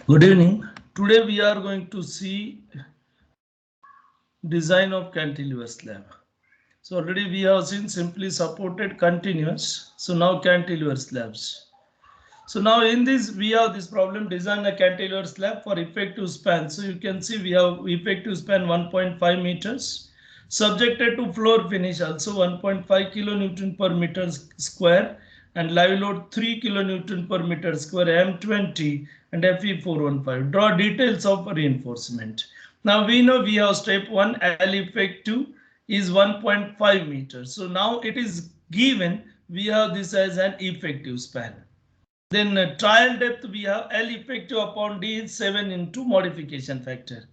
Good evening. Today we are going to see design of cantilever slab. So already we have seen simply supported continuous. So now cantilever slabs. So now in this we have this problem design a cantilever slab for effective span. So you can see we have effective span 1.5 meters subjected to floor finish also 1.5 kilonewton per meter square and live load 3 kilonewton per meter square M20 and Fe415. Draw details of reinforcement. Now we know we have step 1 L effective is 1.5 meters. So now it is given we have this as an effective span. Then trial depth we have L effective upon D is 7 into modification factor.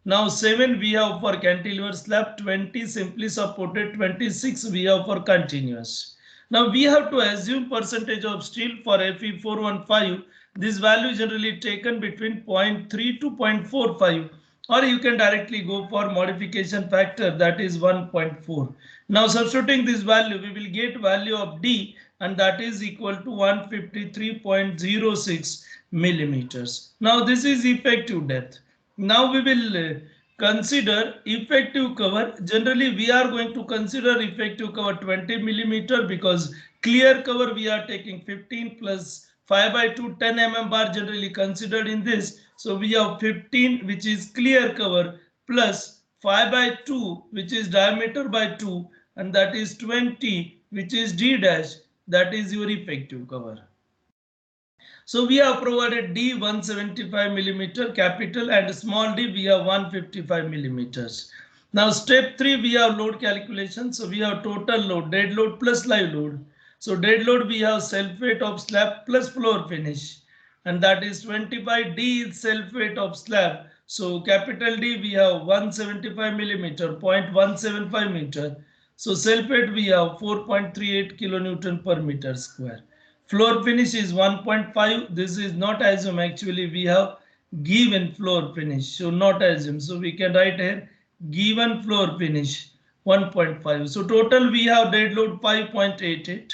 Now 7 we have for cantilever slab, 20 simply supported, 26 we have for continuous. Now we have to assume percentage of steel for Fe415. This value is generally taken between 0.3 to 0.45, or you can directly go for modification factor, that is 1.4. Now substituting this value we will get value of D, and that is equal to 153.06 millimeters. Now this is effective depth. Now we will consider effective cover. Generally we are going to consider effective cover 20 millimeter, because clear cover we are taking 15 plus 5 by 2 10 mm bar generally considered in this. So we have 15 which is clear cover plus 5 by 2 which is diameter by 2, and that is 20 which is D dash, that is your effective cover. So we have provided D 175 millimeter capital and small d we have 155 millimeters. Now step 3 we have load calculation. So we have total load, dead load plus live load. So dead load we have self weight of slab plus floor finish, and that is 25. D is self weight of slab. So capital D we have 175 millimeter, 0.175 meter. So self weight we have 4.38 kilonewton per meter square. Floor finish is 1.5. This is not assume, actually we have given floor finish, so not assume. So we can write here given floor finish 1.5. So total we have dead load 5.88.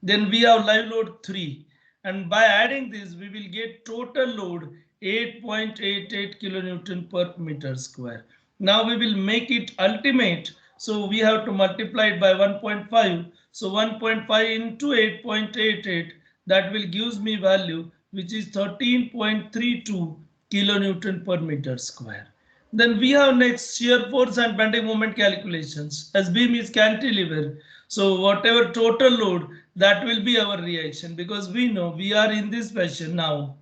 Then we have live load 3. And by adding this we will get total load 8.88 kilonewton per meter square. Now we will make it ultimate. So we have to multiply it by 1.5. So 1.5 into 8.88, that will gives me value which is 13.32 kilonewton per meter square. Then we have next shear force and bending moment calculations. As beam is cantilever, so whatever total load, that will be our reaction, because we know we are in this fashion now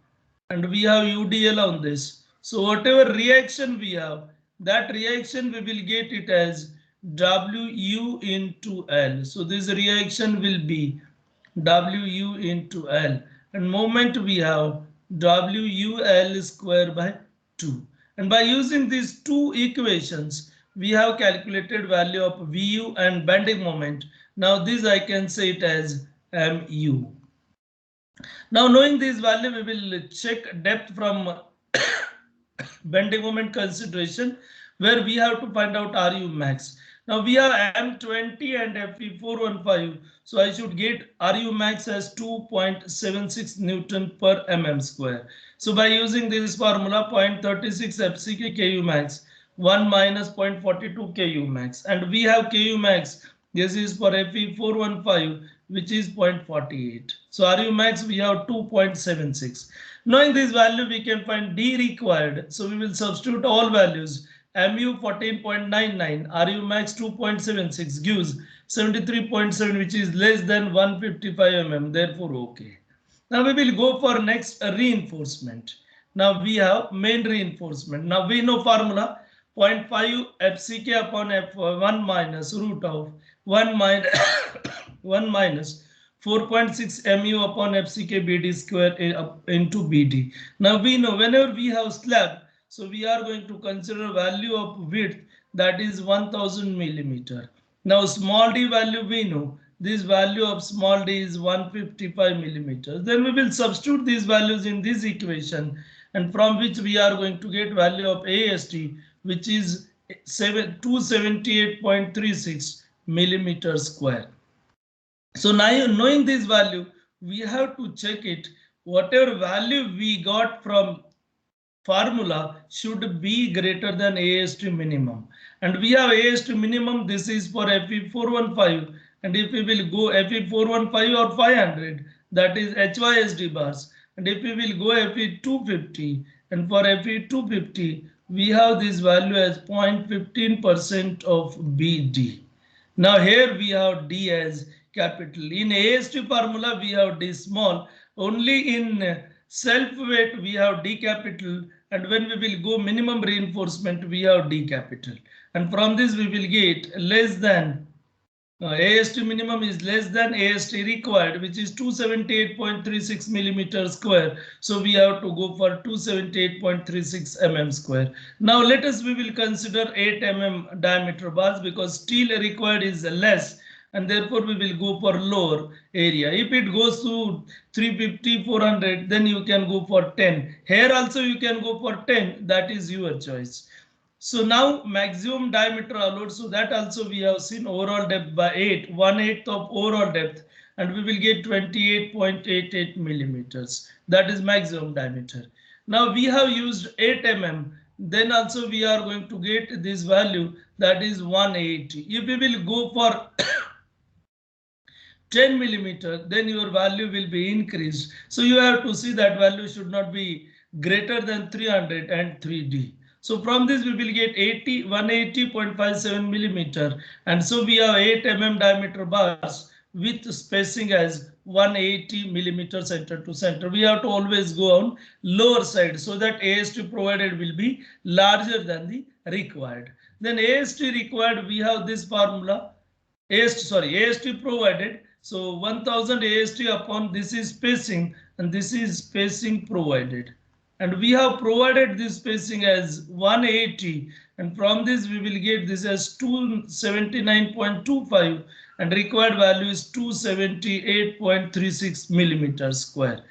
and we have UDL on this. So whatever reaction we have, that reaction we will get it as WU into L. So this reaction will be WU into L, and moment we have WUL square by 2. And by using these two equations, we have calculated value of VU and bending moment. Now this I can say it as MU. Now knowing this value, we will check depth from bending moment consideration, where we have to find out RU max. Now we have M20 and Fe415. So I should get RU max as 2.76 Newton per mm square. So by using this formula 0.36 FCK KU max 1 minus 0.42 KU max, and we have KU max. This is for Fe415, which is 0.48. So RU max we have 2.76. Knowing this value, we can find D required. So we will substitute all values. MU 14.99, RU max 2.76 gives 73.7, which is less than 155 mm. Therefore, okay. Now we will go for next reinforcement. Now we have main reinforcement. Now we know formula 0.5 FCK upon F1 minus root of 1 minus 1 minus 4.6 mu upon FCK BD square into BD. Now we know whenever we have slab, so we are going to consider value of width, that is 1000 millimeter. Now small d value we know, this value of small d is 155 millimeters. Then we will substitute these values in this equation, and from which we are going to get value of AST, which is 278.36 millimeters square. So now knowing this value, we have to check it. Whatever value we got from formula should be greater than AST minimum. And we have AST minimum, this is for Fe415. And if we will go Fe415 or 500, that is HYSD bars. And if we will go Fe250, and for Fe250, we have this value as 0.15% of BD. Now here we have D as capital. In AST formula, we have D small. Only in self weight, we have D capital. And when we will go minimum reinforcement, we have D capital. And from this, we will get less than AST minimum is less than AST required, which is 278.36 millimeter square. So we have to go for 278.36 mm square. Now we will consider 8 mm diameter bars because steel required is less, and therefore we will go for lower area. If it goes to 350, 400, then you can go for 10. Here also you can go for 10. That is your choice. So now maximum diameter allowed, so that also we have seen overall depth by 8, 1/8 of overall depth, and we will get 28.88 millimeters. That is maximum diameter. Now we have used 8 mm, then also we are going to get this value, that is 180. If we will go for 10 millimeter, then your value will be increased. So you have to see that value should not be greater than 303D. So from this we will get 180.57 millimeter, and so we have 8 mm diameter bars with spacing as 180 millimeter center to center. We have to always go on lower side so that AST provided will be larger than the required. Then AST required, we have this formula. AST provided. So 1000 AST upon this is spacing, and this is spacing provided. And we have provided this spacing as 180, and from this we will get this as 279.25, and required value is 278.36 millimeters square.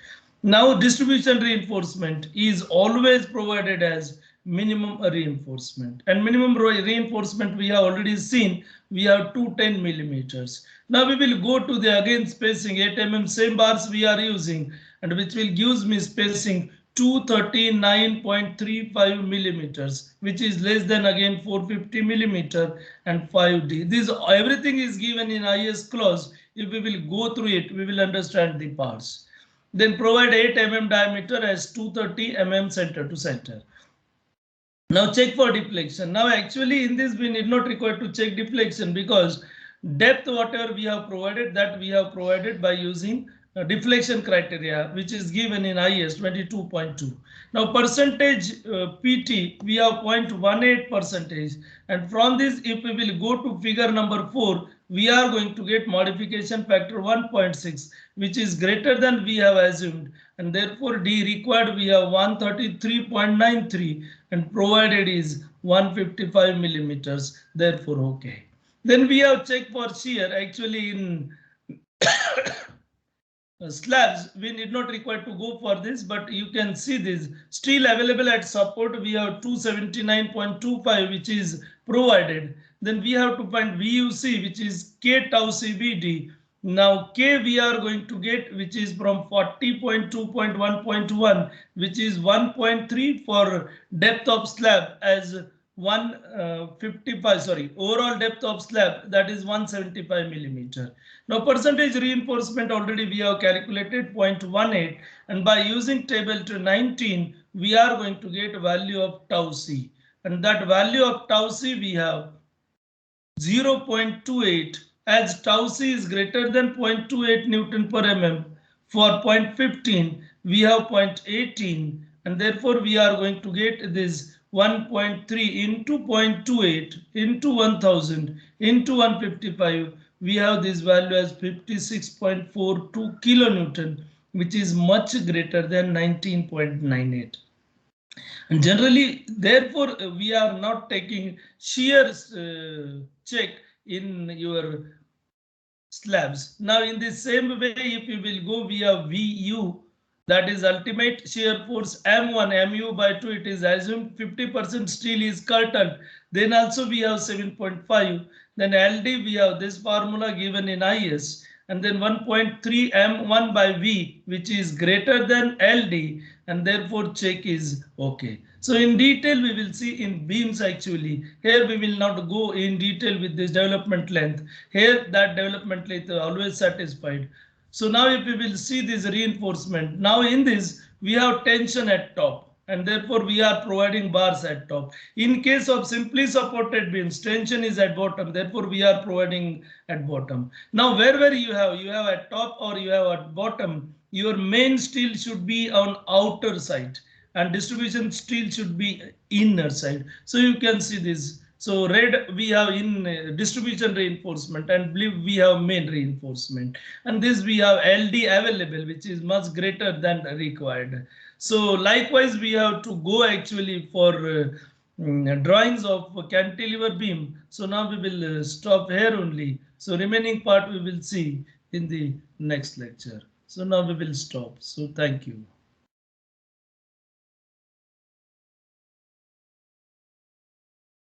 Now distribution reinforcement is always provided as minimum reinforcement, and minimum reinforcement we have already seen, we have 210 millimeters. Now we will go to the again spacing 8 mm, same bars we are using, and which will gives me spacing 239.35 millimeters, which is less than again 450 millimeter and 5D. This everything is given in IS clause. If we will go through it, we will understand the parts. Then provide 8 mm diameter as 230 mm center to center. Now check for deflection. Now actually in this we need not require to check deflection because depth whatever we have provided, that we have provided by using deflection criteria, which is given in IS 22.2. Now percentage PT, we have 0.18 percentage, and from this if we will go to figure number 4, we are going to get modification factor 1.6, which is greater than we have assumed, and therefore D required we have 133.93, and provided is 155 millimeters, therefore okay. Then we have checked for shear. Actually in slabs we need not require to go for this, but you can see this steel available at support, we have 279.25, which is provided. Then we have to find VUC, which is K tau CBD. Now K we are going to get, which is from 40.2.1.1, which is 1.3 for depth of slab as 155, sorry, overall depth of slab, that is 175 millimeter. Now percentage reinforcement already we have calculated 0.18, and by using table to 19 we are going to get value of tau C, and that value of tau C we have 0.28, as tau C is greater than 0.28 Newton per mm. For 0.15 we have 0.18, and therefore we are going to get this 1.3 into 0.28 into 1000 into 155. We have this value as 56.42 kilonewton, which is much greater than 19.98. And generally, therefore, we are not taking shear check in your slabs. Now, in the same way, if you will go via VU, that is ultimate shear force M1, MU by 2, it is assumed 50% steel is curtailed. Then also we have 7.5. Then LD, we have this formula given in IS. and then 1.3 M1 by V, which is greater than LD, and therefore check is okay. So in detail we will see in beams actually. Here we will not go in detail with this development length. Here that development length is always satisfied. So now if we will see this reinforcement, now in this we have tension at top, and therefore we are providing bars at top. In case of simply supported beams, tension is at bottom, therefore we are providing at bottom. Now wherever you have at top or you have at bottom, your main steel should be on outer side and distribution steel should be inner side. So you can see this. So red we have in distribution reinforcement, and blue we have main reinforcement, and this we have LD available, which is much greater than required. So likewise we have to go actually for drawings of cantilever beam. So now we will stop here only. So remaining part we will see in the next lecture. So now we will stop. So thank you.